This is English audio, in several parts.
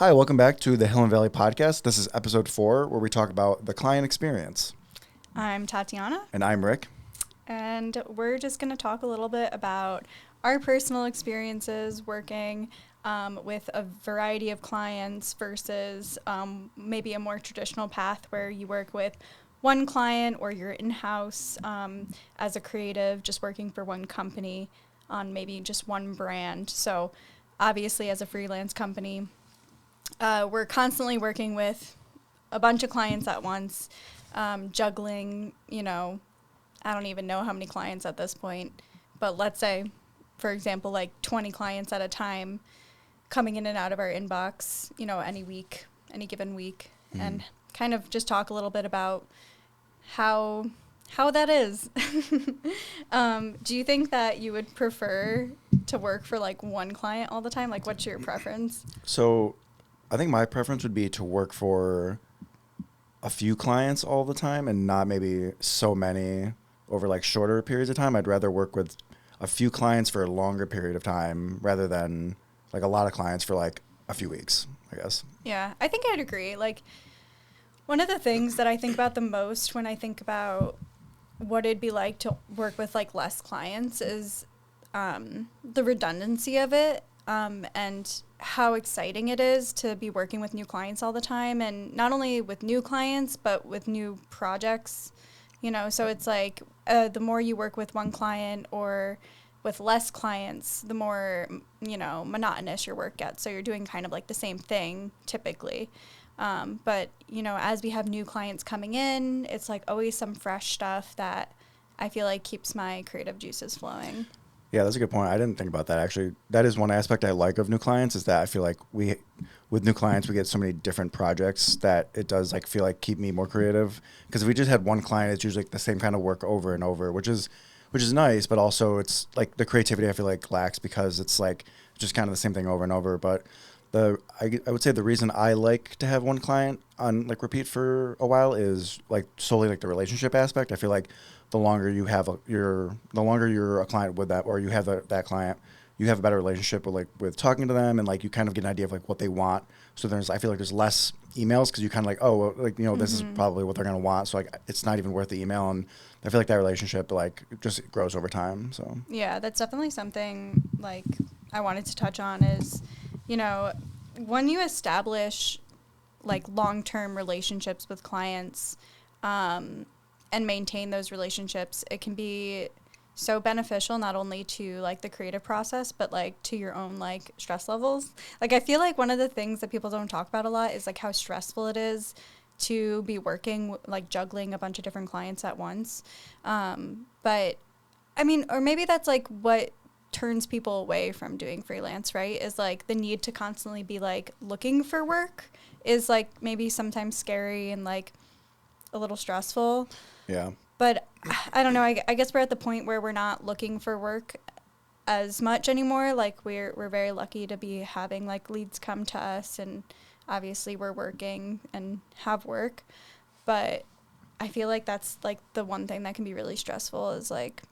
Hi, welcome back to the Hill and Valley podcast. This is episode 4, where we talk about the client experience. I'm Tatiana. And I'm Rick. And we're just going to talk a little bit about our personal experiences working with a variety of clients versus maybe a more traditional path where you work with one client or you're in-house as a creative, just working for one company on maybe just one brand. So obviously as a freelance company, we're constantly working with a bunch of clients at once, juggling, I don't even know how many clients at this point, but let's say, for example, like 20 clients at a time coming in and out of our inbox, any given week, and kind of just talk a little bit about how that is. Do you think that you would prefer to work for like one client all the time? Like, what's your preference? So I think my preference would be to work for a few clients all the time and not maybe so many over like shorter periods of time. I'd rather work with a few clients for a longer period of time rather than like a lot of clients for like a few weeks, I guess. Yeah, I think I'd agree. Like, one of the things that I think about the most when I think about what it'd be like to work with like less clients is the redundancy of it and how exciting it is to be working with new clients all the time, and not only with new clients but with new projects, so it's like the more you work with one client or with less clients, the more monotonous your work gets, so you're doing kind of like the same thing typically. But as we have new clients coming in, it's like always some fresh stuff that I feel like keeps my creative juices flowing. Yeah, that's a good point. I didn't think about that, actually. That is one aspect I like of new clients, is that I feel like with new clients, we get so many different projects that it does like feel like keep me more creative. Because if we just had one client, it's usually like the same kind of work over and over, which is nice, but also it's like the creativity I feel like lacks because it's like just kind of the same thing over and over. But I would say the reason I like to have one client on like repeat for a while is like solely like the relationship aspect. I feel like the longer you're a client with that, or you have that client, you have a better relationship with talking to them, and like you kind of get an idea of like what they want. So I feel like there's less emails because you kind of like, oh, well, like, this is probably what they're going to want. So like it's not even worth the email. And I feel like that relationship like just grows over time. So Yeah, that's definitely something like I wanted to touch on is, when you establish like long-term relationships with clients, and maintain those relationships, it can be so beneficial not only to like the creative process but like to your own like stress levels. Like I feel like one of the things that people don't talk about a lot is like how stressful it is to be working like juggling a bunch of different clients at once. But I mean, or maybe that's like what turns people away from doing freelance, right? Is like the need to constantly be like looking for work is like maybe sometimes scary and like a little stressful. yeah. But I don't know. I guess we're at the point where we're not looking for work as much anymore. Like we're very lucky to be having like leads come to us, and obviously we're working and have work. But I feel like that's like the one thing that can be really stressful is like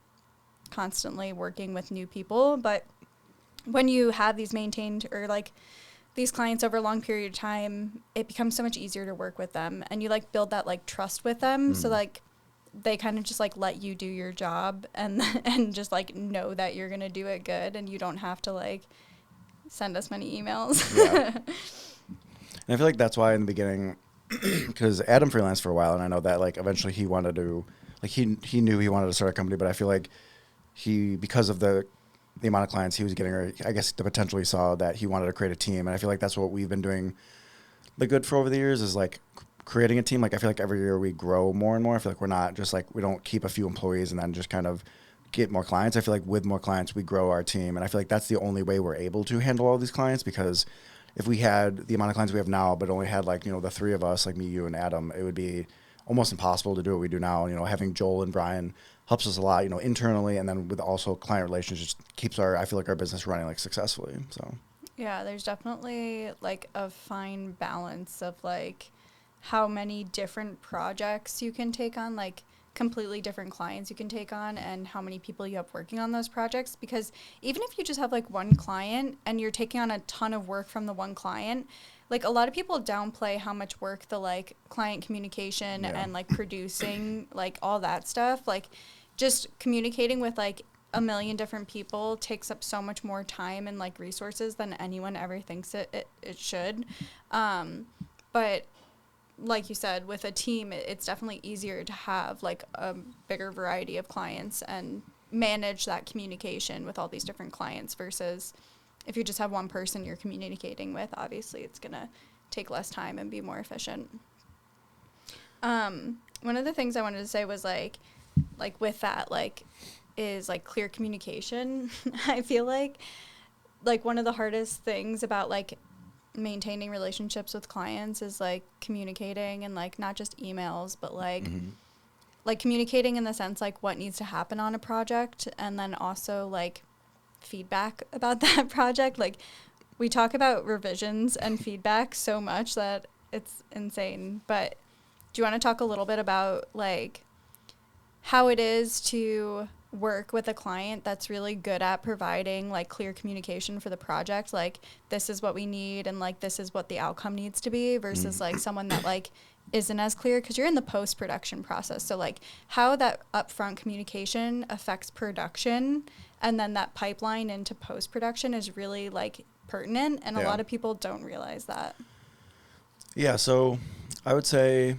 constantly working with new people. But when you have these maintained or like these clients over a long period of time, it becomes so much easier to work with them, and you like build that like trust with them. So like they kind of just like let you do your job and just like know that you're going to do it good, and you don't have to like send us many emails. Yeah. And I feel like that's why in the beginning, because Adam freelanced for a while, and I know that like eventually he wanted to, like he knew he wanted to start a company, but I feel like because of the amount of clients he was getting, or I guess the potential he saw, that he wanted to create a team. And I feel like that's what we've been doing the good for over the years, is like creating a team. Like I feel like every year we grow more and more. I feel like we're not just like, we don't keep a few employees and then just kind of get more clients. I feel like with more clients, we grow our team. And I feel like that's the only way we're able to handle all these clients, because if we had the amount of clients we have now, but only had like, the three of us, like me, you, and Adam, it would be almost impossible to do what we do now. Having Joel and Brian helps us a lot, internally, and then with also client relations, just keeps I feel like our business running like successfully. So Yeah, there's definitely like a fine balance of like how many different projects you can take on, like completely different clients you can take on, and how many people you have working on those projects. Because even if you just have like one client and you're taking on a ton of work from the one client, like a lot of people downplay how much work the like client communication and like producing like all that stuff, like just communicating with like a million different people takes up so much more time and like resources than anyone ever thinks it should. But like you said, with a team, it's definitely easier to have like a bigger variety of clients and manage that communication with all these different clients versus if you just have one person you're communicating with, obviously it's going to take less time and be more efficient. One of the things I wanted to say was like with that, like, is like clear communication. I feel like one of the hardest things about like maintaining relationships with clients is like communicating and like not just emails, but like like communicating in the sense like what needs to happen on a project, and then also like feedback about that project. Like we talk about revisions and feedback so much that it's insane. But do you want to talk a little bit about like how it is to work with a client that's really good at providing like clear communication for the project, like this is what we need and like this is what the outcome needs to be, versus like someone that like isn't as clear, because you're in the post-production process. So like how that upfront communication affects production and then that pipeline into post-production is really like pertinent, and a lot of people don't realize that. Yeah, so I would say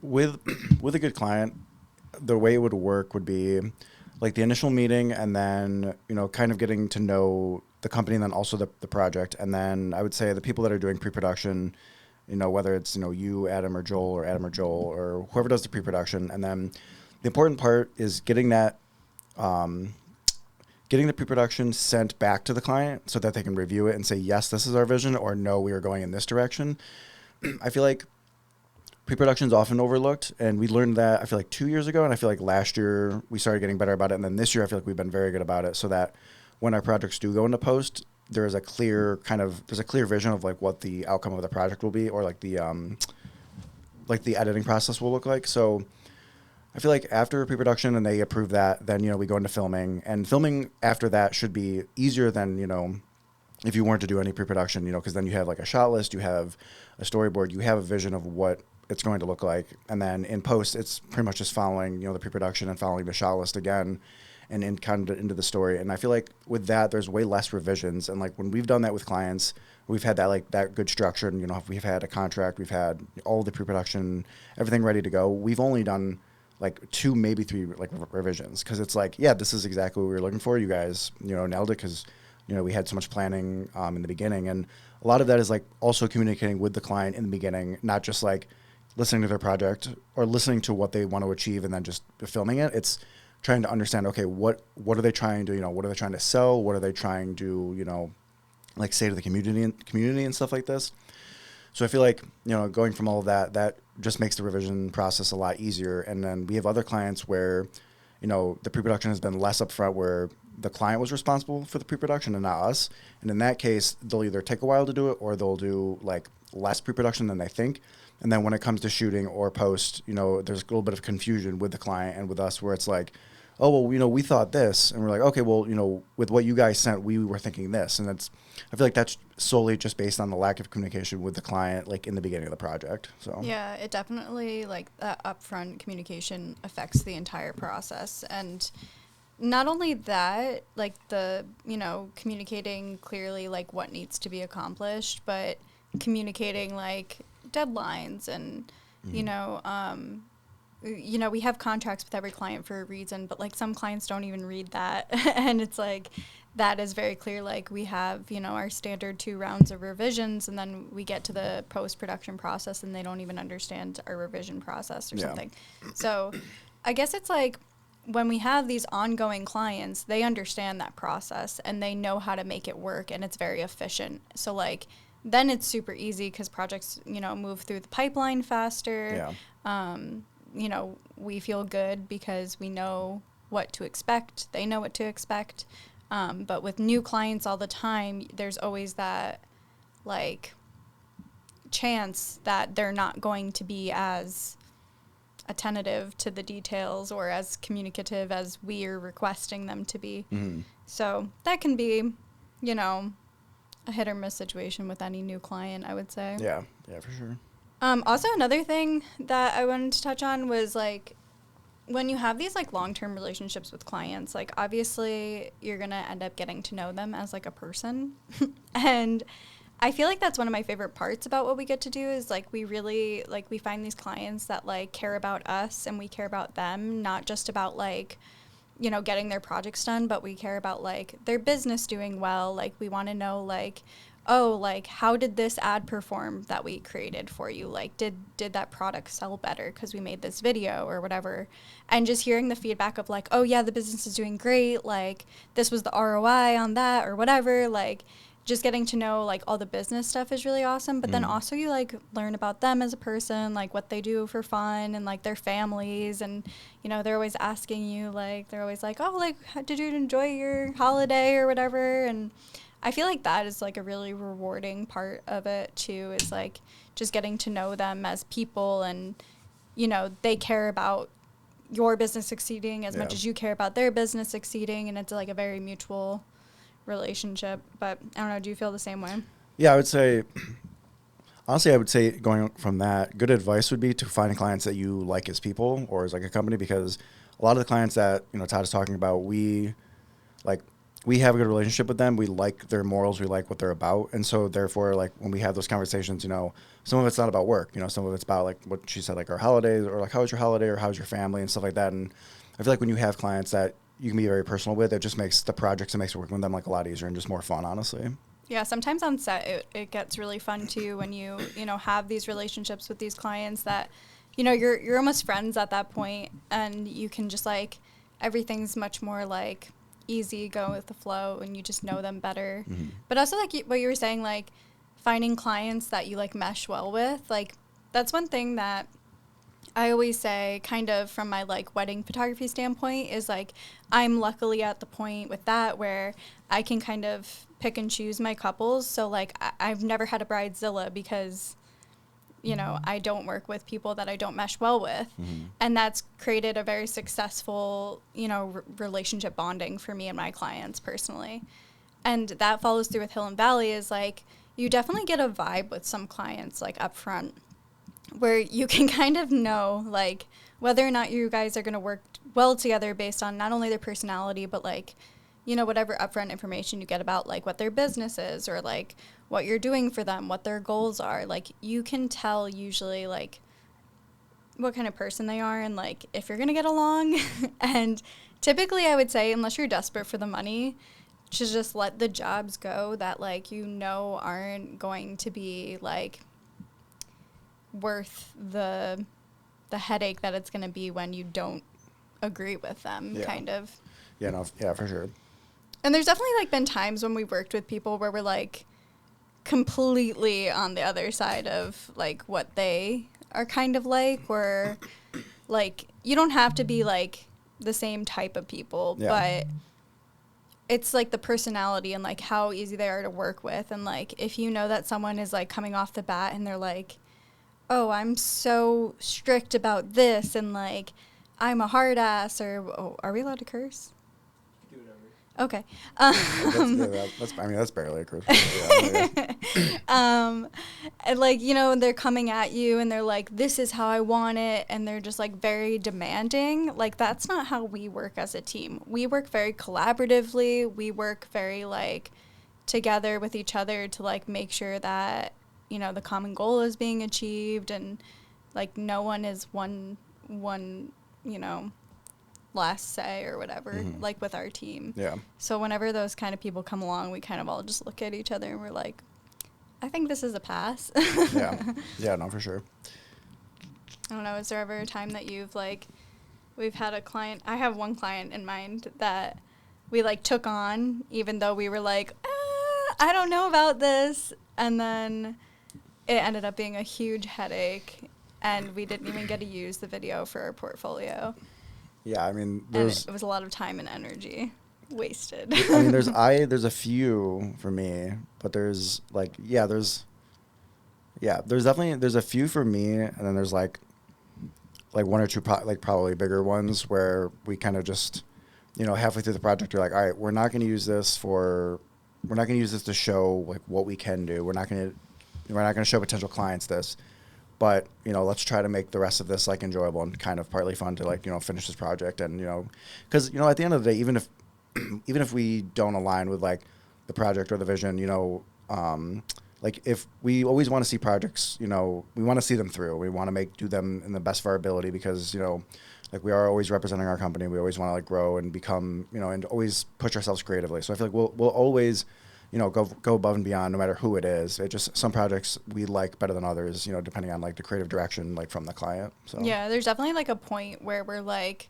with a good client, the way it would work would be like the initial meeting, and then, you know, kind of getting to know the company and then also the project. And then I would say the people that are doing pre-production, you know, whether it's, you know, you, Adam or Joel, or whoever does the pre-production. And then the important part is getting that, getting the pre-production sent back to the client so that they can review it and say, yes, this is our vision, or no, we are going in this direction. I feel like pre-production is often overlooked, and we learned that, I feel like 2 years ago, and I feel like last year we started getting better about it, and then this year I feel like we've been very good about it, so that when our projects do go into post, there's a clear vision of like what the outcome of the project will be, or like the editing process will look like. So I feel like after pre-production and they approve that, then, you know, we go into filming, and filming after that should be easier than, you know, if you weren't to do any pre-production, you know, because then you have like a shot list, you have a storyboard, you have a vision of what it's going to look like. And then in post, it's pretty much just following, you know, the pre-production and following the shot list again and in kind of into the story. And I feel like with that, there's way less revisions. And like when we've done that with clients, we've had that like that good structure, and, you know, we've had a contract, we've had all the pre-production, everything ready to go. We've only done like 2, maybe 3 like revisions, because it's like, yeah, this is exactly what we were looking for. You guys, you know, nailed it, because, you know, we had so much planning in the beginning. And a lot of that is like also communicating with the client in the beginning, not just like listening to their project or listening to what they want to achieve and then just filming it. It's trying to understand, okay, what are they trying to, you know, what are they trying to sell? What are they trying to, you know, like say to the community and stuff like this. So I feel like, you know, going from all of that, that just makes the revision process a lot easier. And then we have other clients where, you know, the pre-production has been less upfront, where the client was responsible for the pre-production and not us. And in that case, they'll either take a while to do it, or they'll do like less pre-production than they think. And then when it comes to shooting or post, you know, there's a little bit of confusion with the client and with us, where it's like, oh, well, you know, we thought this, and we're like, okay, well, you know, with what you guys sent, we were thinking this. And that's, I feel like that's solely just based on the lack of communication with the client, like in the beginning of the project. So yeah, it definitely, like, that upfront communication affects the entire process. And not only that, like the, you know, communicating clearly like what needs to be accomplished, but communicating like deadlines and, you know, we have contracts with every client for a reason, but like some clients don't even read that. And it's like, that is very clear. Like we have, you know, our standard 2 rounds of revisions, and then we get to the post-production process and they don't even understand our revision process or something. So I guess it's like, when we have these ongoing clients, they understand that process and they know how to make it work, and it's very efficient. So like, then it's super easy because projects, you know, move through the pipeline faster. You know, we feel good because we know what to expect. They know what to expect. But with new clients all the time, there's always that like chance that they're not going to be as attentive to the details or as communicative as we are requesting them to be. So that can be, you know, a hit or miss situation with any new client, I would say. Yeah, for sure. Also, another thing that I wanted to touch on was like when you have these like long-term relationships with clients, like obviously you're gonna end up getting to know them as like a person, and I feel like that's one of my favorite parts about what we get to do is like we really like we find these clients that like care about us and we care about them, not just about like, you know, getting their projects done, but we care about like their business doing well. Like we want to know like, oh, like how did this ad perform that we created for you? Like did that product sell better because we made this video or whatever? And just hearing the feedback of like, oh yeah, the business is doing great. Like this was the ROI on that or whatever. Like just getting to know like all the business stuff is really awesome, but then also you like learn about them as a person, like what they do for fun and like their families, and you know they're always asking you like they're always like, oh, like did you enjoy your holiday or whatever? And I feel like that is like a really rewarding part of it too, is like just getting to know them as people, and you know they care about your business succeeding as much as you care about their business succeeding, and it's like a very mutual relationship. But I don't know, do you feel the same way? Yeah, I would say, honestly, I would say going from that, good advice would be to find clients that you like as people or as like a company, because a lot of the clients that, you know, Todd is talking about, we have a good relationship with them. We like their morals. We like what they're about. And so therefore, like when we have those conversations, you know, some of it's not about work, you know, some of it's about like what she said, like our holidays or like, how was your holiday or how's your family and stuff like that. And I feel like when you have clients that you can be very personal with, it just makes the projects, it makes working with them like a lot easier and just more fun, honestly. Yeah, sometimes on set it gets really fun too when you know have these relationships with these clients that, you know, you're almost friends at that point, and you can just like everything's much more like easy, go with the flow, and you just know them better. But also like what you were saying, like finding clients that you like mesh well with, like that's one thing that I always say, kind of from my like wedding photography standpoint, is like I'm luckily at the point with that where I can kind of pick and choose my couples. So like I've never had a bridezilla because, you know, I don't work with people that I don't mesh well with. And that's created a very successful, you know, relationship bonding for me and my clients personally. And that follows through with Hill and Valley, is like you definitely get a vibe with some clients like up front, where you can kind of know like whether or not you guys are going to work well together based on not only their personality, but like, you know, whatever upfront information you get about like what their business is or like what you're doing for them, what their goals are. Like you can tell usually like what kind of person they are and like if you're going to get along. And typically I would say, unless you're desperate for the money, to just let the jobs go that like, you know, aren't going to be like worth the headache that it's going to be when you don't agree with them, kind of. Yeah, no, yeah, for sure. And there's definitely like been times when we've worked with people where we're like completely on the other side of like what they are kind of like, or like you don't have to be like the same type of people, but it's like the personality and like how easy they are to work with. And like if you know that someone is like coming off the bat and they're like, oh, I'm so strict about this, and like I'm a hard ass, or are we allowed to curse? Do whatever. Okay. That's barely a curse. And like, you know, they're coming at you and they're like, this is how I want it, and they're just like very demanding. Like that's not how we work as a team. We work very collaboratively. We work very like together with each other to like make sure that, you know, the common goal is being achieved, and like no one is one, you know, last say or whatever, like with our team. Yeah. So whenever those kind of people come along, we kind of all just look at each other and we're like, I think this is a pass. Yeah, no, for sure. I don't know, is there ever a time that you've like, we've had a client, I have one client in mind that we like took on even though we were like, I don't know about this, and then it ended up being a huge headache, and we didn't even get to use the video for our portfolio. Yeah, I mean, and it was a lot of time and energy wasted. I mean, there's a few for me, but there's a few for me, and then there's like one or two probably bigger ones where we kind of just, you know, halfway through the project, you're like, all right, we're not going to use this for going to use this to show like what we can do. We're not going to show potential clients this, but let's try to make the rest of this like enjoyable and kind of partly fun to like finish this project. And because at the end of the day, even if we don't align with like the project or the vision, like if we always want to see projects, we want to see them through. We want to do them in the best of our ability because, like we are always representing our company. We always want to like grow and become, and always push ourselves creatively. So I feel like we'll always, go above and beyond no matter who it is. It just, some projects we like better than others, depending on like the creative direction, like from the client. So yeah, there's definitely like a point where we're like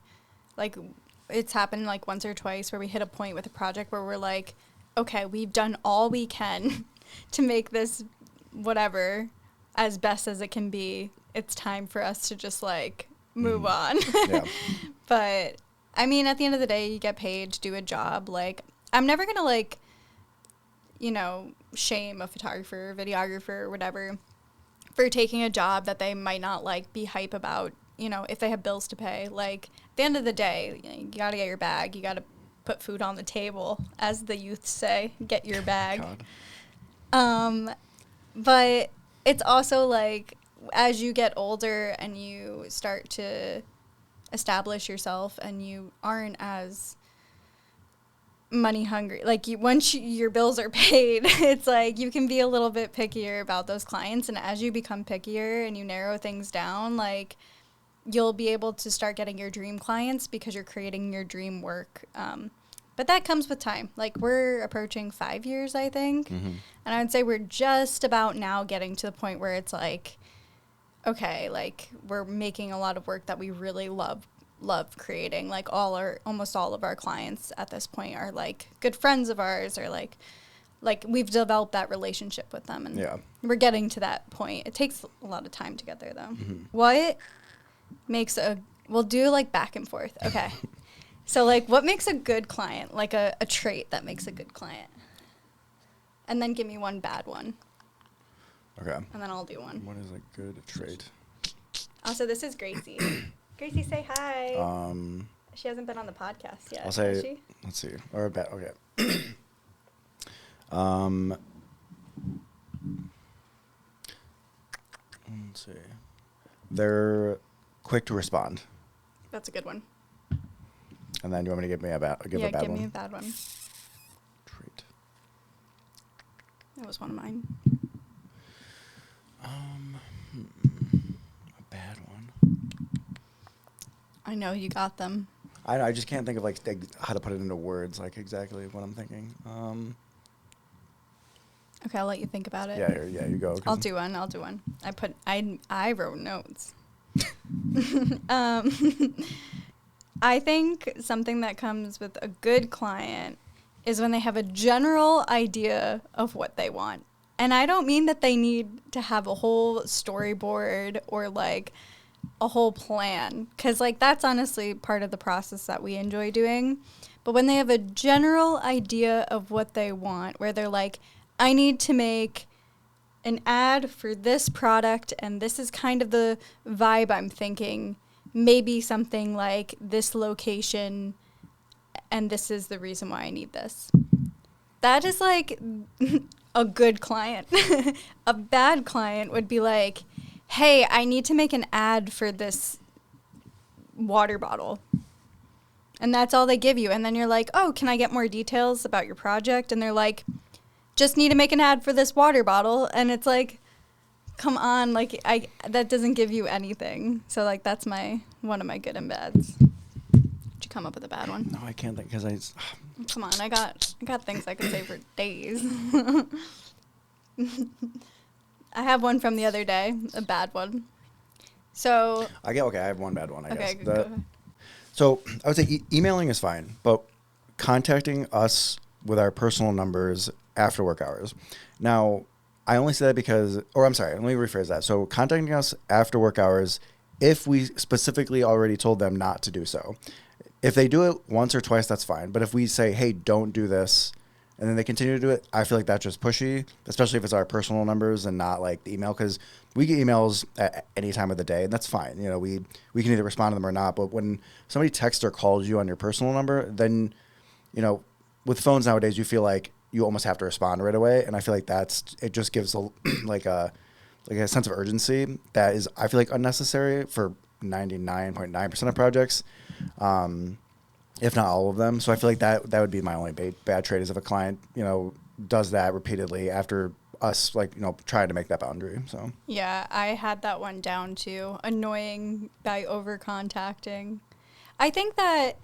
it's happened like once or twice where we hit a point with a project where we're like, okay, we've done all we can to make this whatever as best as it can be. It's time for us to just like move on. Yeah. But I mean, at the end of the day, you get paid to do a job. Like, I'm never gonna like, shame a photographer, videographer, or whatever for taking a job that they might not like be hype about, if they have bills to pay. Like, at the end of the day, you gotta get your bag. You gotta put food on the table, as the youth say. Get your bag. But it's also like as you get older and you start to establish yourself and you aren't as money hungry, like once your bills are paid, it's like you can be a little bit pickier about those clients. And as you become pickier and you narrow things down, like you'll be able to start getting your dream clients because you're creating your dream work. But that comes with time. Like, we're approaching 5 years, I think. Mm-hmm. And I would say we're just about now getting to the point where it's like, okay, like, we're making a lot of work that we really love creating. Like, almost all of our clients at this point are, like, good friends of ours, or, like we've developed that relationship with them. And we're getting to that point. It takes a lot of time to get there, though. Mm-hmm. What makes we'll do, like, back and forth. Okay. So, like, what makes a good client? Like, a trait that makes a good client. And then give me one bad one. Okay. And then I'll do one. What is a good trait? Also, this is Gracie. Gracie, say hi. She hasn't been on the podcast yet, I'll say, has she? Let's see. Or a bad, okay. Let's see. They're quick to respond. That's a good one. And then you want me to give me a bad one? Yeah, give me a bad one. Trait. That was one of mine. A bad one. I know you got them. I just can't think of like how to put it into words, like exactly what I'm thinking. Okay, I'll let you think about it. Yeah, you go. I'll do one. I wrote notes. I think something that comes with a good client is when they have a general idea of what they want. And I don't mean that they need to have a whole storyboard or like a whole plan, because like that's honestly part of the process that we enjoy doing. But when they have a general idea of what they want, where they're like, I need to make an ad for this product and this is kind of the vibe I'm thinking. Maybe something like this location, and this is the reason why I need this. That is like a good client. A bad client would be like, hey, I need to make an ad for this water bottle. And that's all they give you. And then you're like, oh, can I get more details about your project? And they're like, just need to make an ad for this water bottle. And it's like, come on, like that doesn't give you anything. So like that's one of my good and bads. Did you come up with a bad one? No, I can't think because Come on, I got things I could say for days. I have one from the other day, a bad one. So I have one bad one. I guess. Go ahead. So I would say emailing is fine, but contacting us with our personal numbers after work hours. Now, I only say that because, let me rephrase that. So contacting us after work hours, if we specifically already told them not to do so. If they do it once or twice, that's fine. But if we say, hey, don't do this, and then they continue to do it, I feel like that's just pushy, especially if it's our personal numbers and not like the email, because we get emails at any time of the day, and that's fine. We can either respond to them or not. But when somebody texts or calls you on your personal number, then, with phones nowadays, you feel like you almost have to respond right away. And I feel like it just gives like a sense of urgency that is, I feel like, unnecessary for 99.9% of projects, if not all of them. So I feel like that would be my only bad trait, is if a client, does that repeatedly after us, trying to make that boundary. So Yeah, I had that one down too. Annoying by over contacting. I think that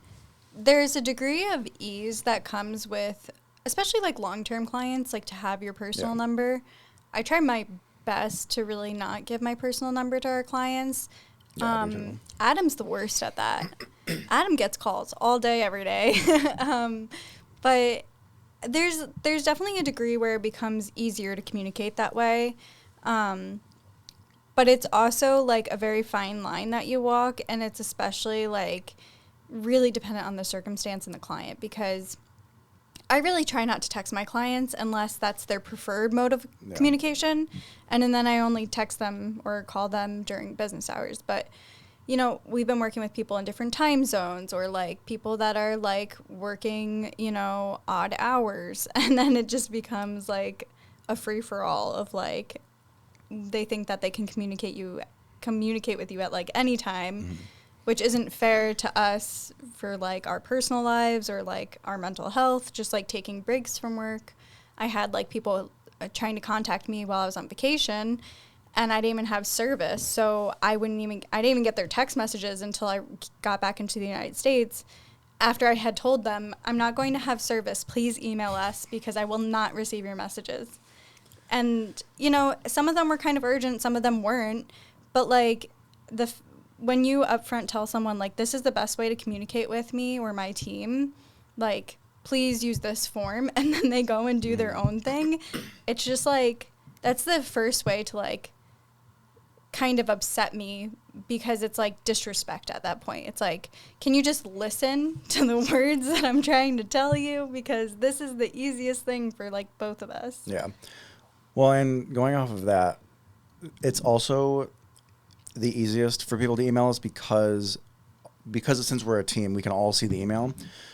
there's a degree of ease that comes with, especially like long-term clients, like to have your personal number. I try my best to really not give my personal number to our clients. Yeah, I do too. Adam's the worst at that. Adam gets calls all day, every day. But there's definitely a degree where it becomes easier to communicate that way. But it's also like a very fine line that you walk, and it's especially like really dependent on the circumstance and the client, because I really try not to text my clients unless that's their preferred mode of communication. And then I only text them or call them during business hours. But, we've been working with people in different time zones, or like people that are like working, odd hours. And then it just becomes like a free for all of like, they think that they can communicate with you at like any time, which isn't fair to us for like our personal lives or like our mental health, just like taking breaks from work. I had like people trying to contact me while I was on vacation, and I didn't even have service. So I didn't even get their text messages until I got back into the United States, after I had told them, I'm not going to have service. Please email us because I will not receive your messages. And, some of them were kind of urgent, some of them weren't. But like when you upfront tell someone, like, this is the best way to communicate with me or my team, like, please use this form, and then they go and do their own thing, it's just, like, that's the first way to, like, kind of upset me, because it's, like, disrespect at that point. It's like, can you just listen to the words that I'm trying to tell you? Because this is the easiest thing for, like, both of us. Yeah. Well, and going off of that, it's also the easiest for people to email us because since we're a team, we can all see the email.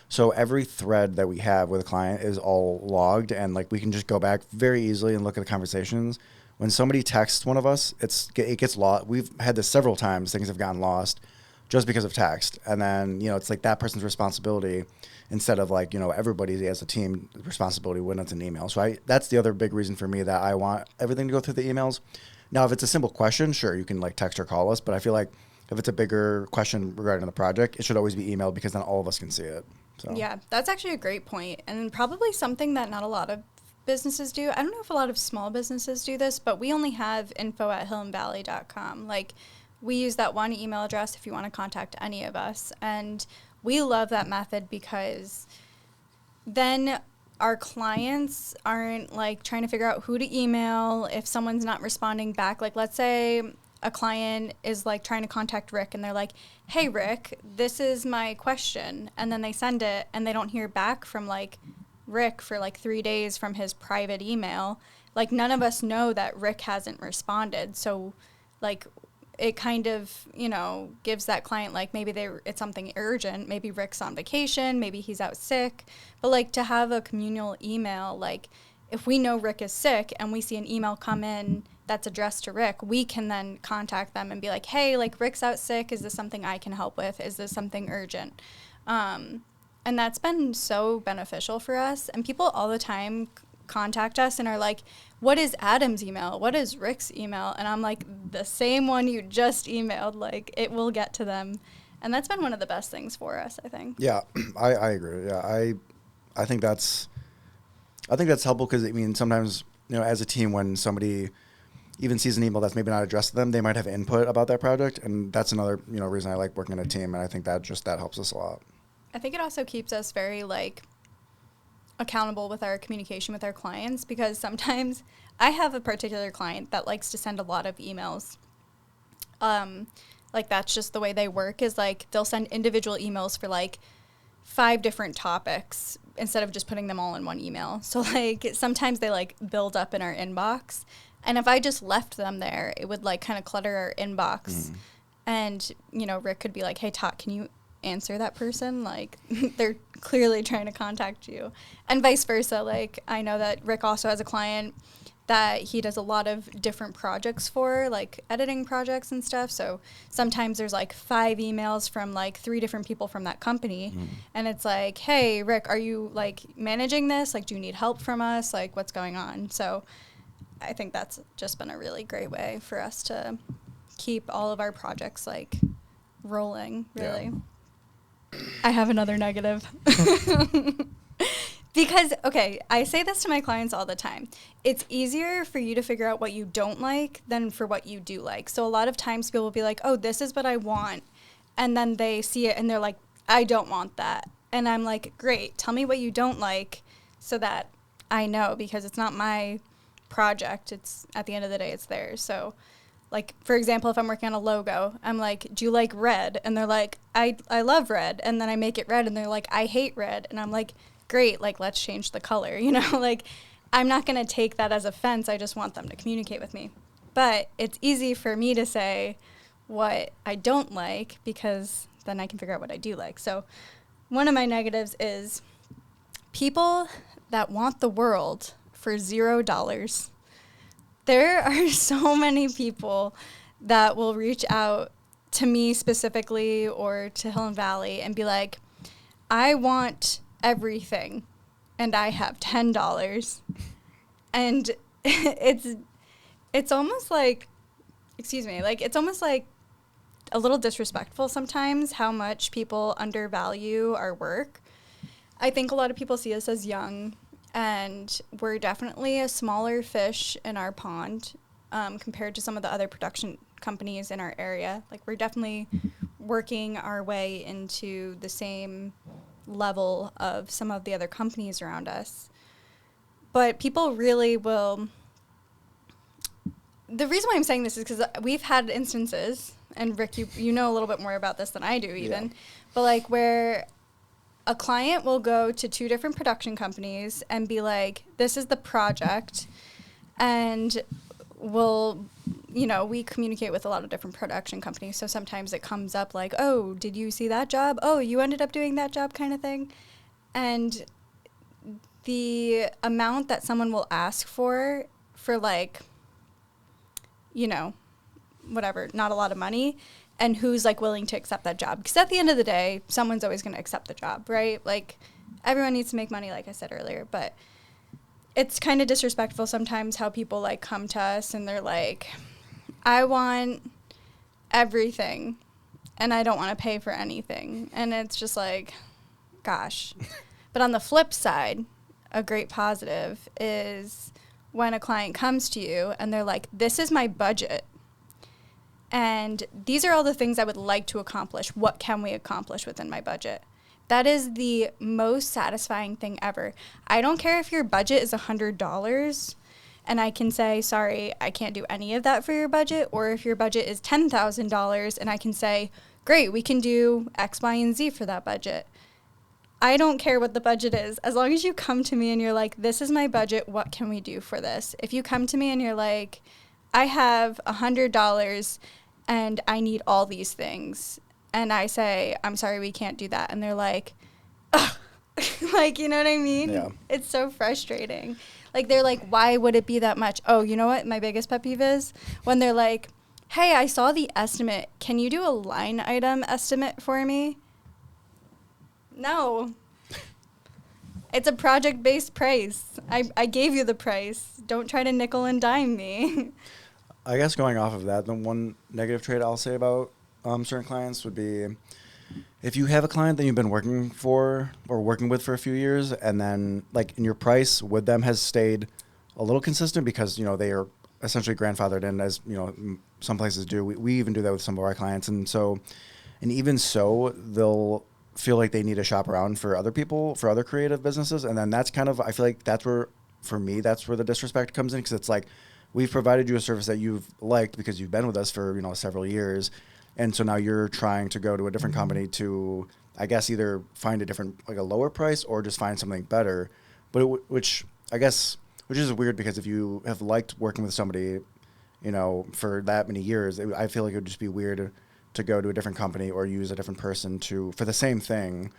So every thread that we have with a client is all logged, and like we can just go back very easily and look at the conversations. When somebody texts one of us, it gets lost. We've had this several times. Things have gotten lost just because of text, and then it's like that person's responsibility instead of like everybody as a team responsibility when it's an email. So that's the other big reason for me that I want everything to go through the emails. Now, if it's a simple question, sure, you can like text or call us. But I feel like if it's a bigger question regarding the project, it should always be emailed, because then all of us can see it. So yeah, that's actually a great point, and probably something that not a lot of businesses do. I don't know if a lot of small businesses do this, but we only have info@hillandvalley.com. Like, we use that one email address if you want to contact any of us, and we love that method because then our clients aren't like trying to figure out who to email if someone's not responding back. Like, let's say a client is like trying to contact Rick, and they're like, hey Rick, this is my question, and then they send it and they don't hear back from like Rick for like 3 days from his private email. Like, none of us know that Rick hasn't responded. So like it kind of, gives that client, like, maybe it's something urgent. Maybe Rick's on vacation, maybe he's out sick. But, like, to have a communal email, like, if we know Rick is sick and we see an email come in that's addressed to Rick, we can then contact them and be like, hey, like, Rick's out sick. Is this something I can help with? Is this something urgent? And that's been so beneficial for us. And people all the time contact us and are like, what is Adam's email? What is Rick's email? And I'm like, the same one you just emailed. Like, it will get to them. And that's been one of the best things for us, I think. Yeah, I agree. Yeah, I think that's helpful, because I mean, sometimes, as a team, when somebody even sees an email that's maybe not addressed to them, they might have input about that project. And that's another, reason I like working in a team. And I think that helps us a lot. I think it also keeps us very like accountable with our communication with our clients, because sometimes I have a particular client that likes to send a lot of emails. Like, that's just the way they work, is like they'll send individual emails for like 5 different topics instead of just putting them all in one email. So like sometimes they like build up in our inbox, and if I just left them there, it would like kind of clutter our inbox. And Rick could be like, hey Tot, can you answer that person. Like, they're clearly trying to contact you. And vice versa. Like, I know that Rick also has a client that he does a lot of different projects for, like editing projects and stuff. So sometimes there's like 5 emails from like 3 different people from that company. And it's like, hey, Rick, are you like managing this? Like, do you need help from us? Like, what's going on? So I think that's just been a really great way for us to keep all of our projects like rolling, really. Yeah. I have another negative. Because, okay, I say this to my clients all the time. It's easier for you to figure out what you don't like than for what you do like. So a lot of times people will be like, oh, this is what I want. And then they see it and they're like, I don't want that. And I'm like, great, tell me what you don't like so that I know, because it's not my project. It's, at the end of the day, it's theirs. So, like, for example, if I'm working on a logo, I'm like, do you like red? And they're like, I love red. And then I make it red and they're like, I hate red. And I'm like, great, like, let's change the color, you know? Like, I'm not going to take that as offense. I just want them to communicate with me. But it's easy for me to say what I don't like, because then I can figure out what I do like. So one of my negatives is people that want the world for $0. There are so many people that will reach out to me specifically or to Hill and Valley and be like, I want everything and I have $10. And it's almost like, excuse me, like, it's almost like a little disrespectful sometimes how much people undervalue our work. I think a lot of people see us as young, and we're definitely a smaller fish in our pond compared to some of the other production companies in our area. Like, we're definitely working our way into the same level of some of the other companies around us. But people really will... The reason why I'm saying this is because we've had instances, and Rick, you know a little bit more about this than I do even, yeah. But like where a client will go to 2 different production companies and be like, this is the project, and we communicate with a lot of different production companies, so sometimes it comes up like, oh, did you see that job? Oh, you ended up doing that job, kind of thing. And the amount that someone will ask for like, whatever, not a lot of money, and who's like willing to accept that job. Because at the end of the day, someone's always going to accept the job, right? Like, everyone needs to make money, like I said earlier, but it's kind of disrespectful sometimes how people like come to us and they're like, I want everything and I don't want to pay for anything. And it's just like, gosh. But on the flip side, a great positive is when a client comes to you and they're like, this is my budget, and these are all the things I would like to accomplish. What can we accomplish within my budget? That is the most satisfying thing ever. I don't care if your budget is $100 and I can say, sorry, I can't do any of that for your budget, or if your budget is $10,000 and I can say, great, we can do X, Y, and Z for that budget. I don't care what the budget is. As long as you come to me and you're like, this is my budget, what can we do for this? If you come to me and you're like, I have $100 and I need all these things, and I say, I'm sorry, we can't do that, and they're like, ugh. Like, you know what I mean? Yeah. It's so frustrating. Like, they're like, why would it be that much? Oh, you know what my biggest pet peeve is? When they're like, hey, I saw the estimate. Can you do a line item estimate for me? No. It's a project-based price. I gave you the price. Don't try to nickel and dime me. I guess going off of that, the one negative trait I'll say about certain clients would be, if you have a client that you've been working with for a few years, and then like in your price with them has stayed a little consistent because, they are essentially grandfathered in, as, some places do. We even do that with some of our clients. And even so, they'll feel like they need to shop around for other people, for other creative businesses. And then that's kind of, I feel like that's where, for me, that's where the disrespect comes in. Because it's like, we've provided you a service that you've liked because you've been with us for, several years. And so now you're trying to go to a different company to, I guess, either find a different, like a lower price, or just find something better. But which is weird, because if you have liked working with somebody, for that many years, I feel like it would just be weird to go to a different company or use a different person for the same thing.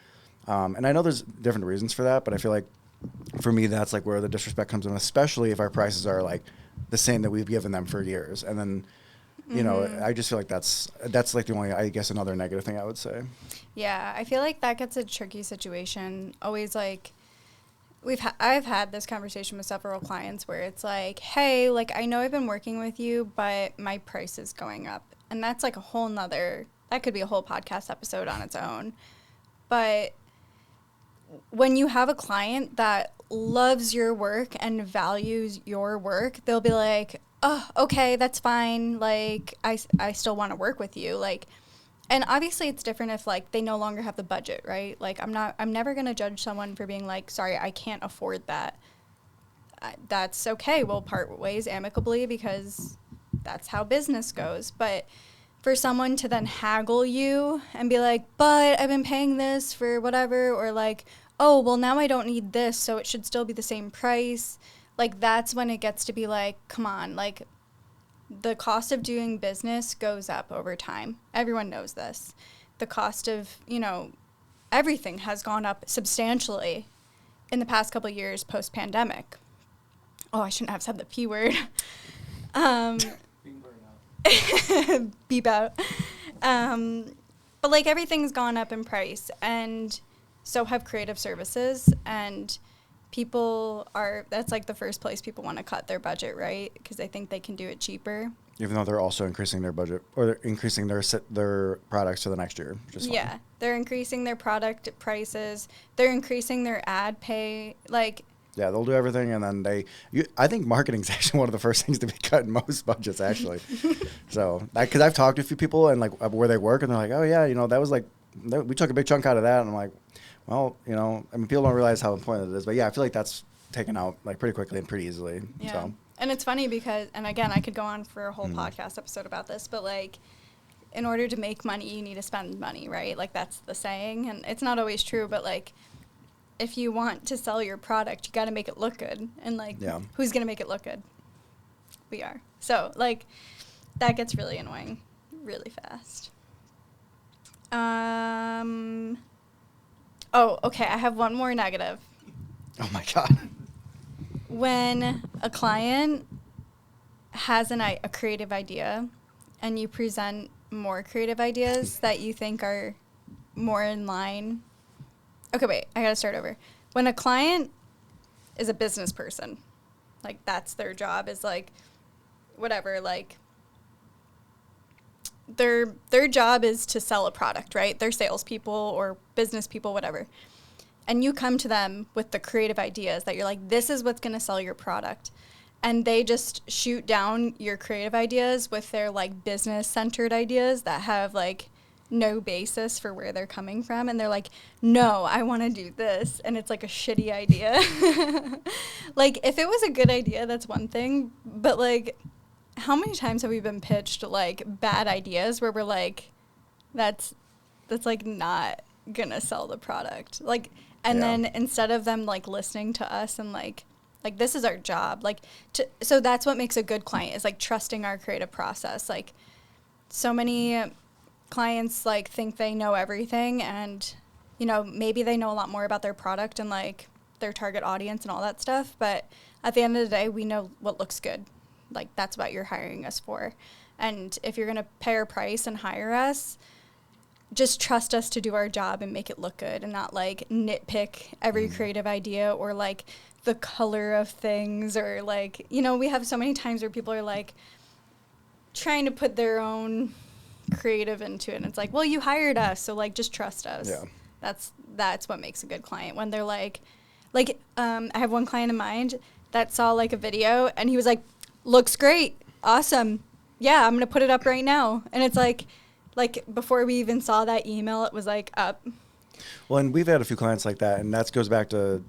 And I know there's different reasons for that, but I feel like for me, that's like where the disrespect comes in, especially if our prices are like the same that we've given them for years. And then, you know, I just feel like that's like the only, I guess, another negative thing I would say. Yeah, I feel like that gets a tricky situation. Always like, I've had this conversation with several clients where it's like, hey, like, I know I've been working with you, but my price is going up. And that's like that could be a whole podcast episode on its own. But when you have a client that loves your work and values your work, they'll be like, oh, okay, that's fine. Like, I still want to work with you. Like, and obviously it's different if like they no longer have the budget, right? Like I'm never going to judge someone for being like, sorry, I can't afford that. That's okay. We'll part ways amicably because that's how business goes. But for someone to then haggle you and be like, but I've been paying this for whatever, or like, oh, well, now I don't need this, so it should still be the same price. Like, that's when it gets to be like, come on, like, the cost of doing business goes up over time. Everyone knows this. The cost of, you know, everything has gone up substantially in the past couple of years post-pandemic. Oh, I shouldn't have said the P word. Beep out. But like everything's gone up in price, and so have creative services, and that's like the first place people want to cut their budget, right? Because they think they can do it cheaper. Even though they're also increasing their budget, or they're increasing their products to the next year. Yeah, they're increasing their product prices. They're increasing their ad pay. Like, yeah, they'll do everything, and then I think marketing is actually one of the first things to be cut in most budgets, actually. So, because I've talked to a few people and like where they work, and they're like, oh yeah, you know, that was like, we took a big chunk out of that, and I'm like, well, you know, I mean, people don't realize how important it is, but yeah, I feel like that's taken out like pretty quickly and pretty easily. Yeah. So. And it's funny because, and again, I could go on for a whole podcast episode about this, but like, in order to make money, you need to spend money, right? Like, that's the saying, and it's not always true, but like, if you want to sell your product, you got to make it look good. And like, who's going to make it look good? We are. So like, that gets really annoying really fast. Oh, okay. I have one more negative. Oh my God. When a client has a creative idea and you present more creative ideas that you think are more in line. Okay, wait, I gotta start over. When a client is a business person, like that's their job, is like, whatever, like their job is to sell a product, right? They're salespeople or business people, whatever. And you come to them with the creative ideas that you're like, this is what's gonna sell your product. And they just shoot down your creative ideas with their like business-centered ideas that have like no basis for where they're coming from, and they're like, no, I want to do this, and it's like a shitty idea. Like, if it was a good idea, that's one thing, but like, how many times have we been pitched like bad ideas where we're like, that's like not gonna sell the product, like, and then instead of them like listening to us and like this is our job, like, so that's what makes a good client, is like trusting our creative process. Like, so many clients like think they know everything, and you know, maybe they know a lot more about their product and like their target audience and all that stuff, but at the end of the day, we know what looks good. Like, that's what you're hiring us for. And if you're gonna pay our price and hire us, just trust us to do our job and make it look good, and not like nitpick every creative idea or like the color of things, or like, you know, we have so many times where people are like trying to put their own creative into it, and it's like, well, you hired us, so like just trust us. Yeah. That's what makes a good client, when they're like I have one client in mind that saw like a video and he was like, looks great, awesome, yeah, I'm gonna put it up right now, and it's like before we even saw that email, it was like up. Well, and we've had a few clients like that, and that goes back to the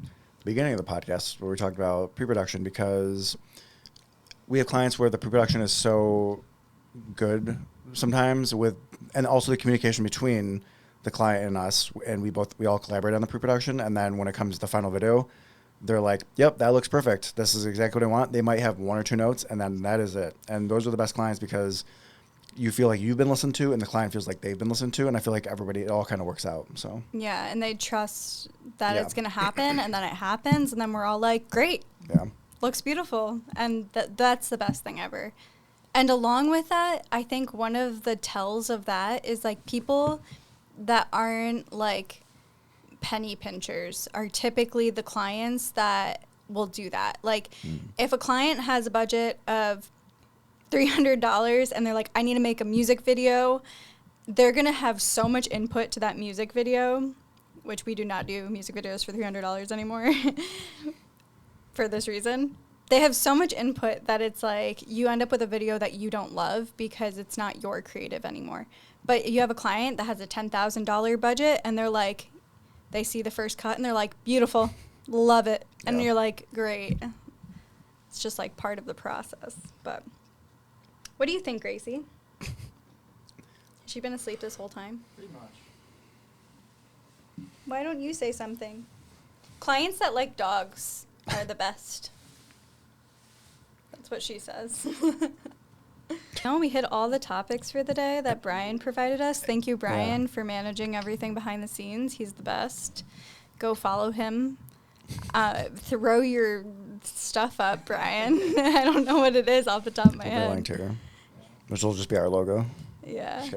beginning of the podcast where we talked about pre-production, because we have clients where the pre-production is so good sometimes, and also the communication between the client and us, and we all collaborate on the pre-production, and then when it comes to the final video, they're like, yep, that looks perfect, this is exactly what I want. They might have one or two notes, and then that is it. And those are the best clients, because you feel like you've been listened to and the client feels like they've been listened to. And I feel like it all kind of works out. So yeah, and they trust that it's going to happen, and then it happens, and then we're all like, great. Yeah. Looks beautiful. And that's the best thing ever. And along with that, I think one of the tells of that is like people that aren't like penny pinchers are typically the clients that will do that. Like if a client has a budget of $300 and they're like, I need to make a music video, they're going to have so much input to that music video, which we do not do music videos for $300 anymore for this reason. They have so much input that it's like you end up with a video that you don't love because it's not your creative anymore. But you have a client that has a $10,000 budget and they're like, they see the first cut and they're like, beautiful, love it. And you're like, great. It's just like part of the process. But what do you think, Gracie? Has she been asleep this whole time? Pretty much. Why don't you say something? Clients that like dogs are the best. That's what she says. No, we hit all the topics for the day that Brian provided us. Thank you, Brian, for managing everything behind the scenes. He's the best. Go follow him. Throw your stuff up, Brian. I don't know what it is off the top of my head. Linked here, which will just be our logo. Yeah.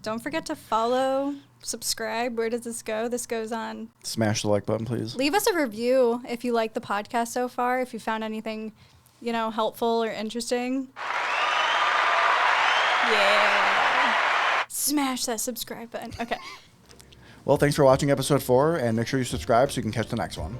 Don't forget to follow, subscribe. Where does this go? This goes on. Smash the like button, please. Leave us a review if you like the podcast so far, if you found anything, helpful or interesting. Yeah. Smash that subscribe button. Okay. Well, thanks for watching episode 4, and make sure you subscribe so you can catch the next one.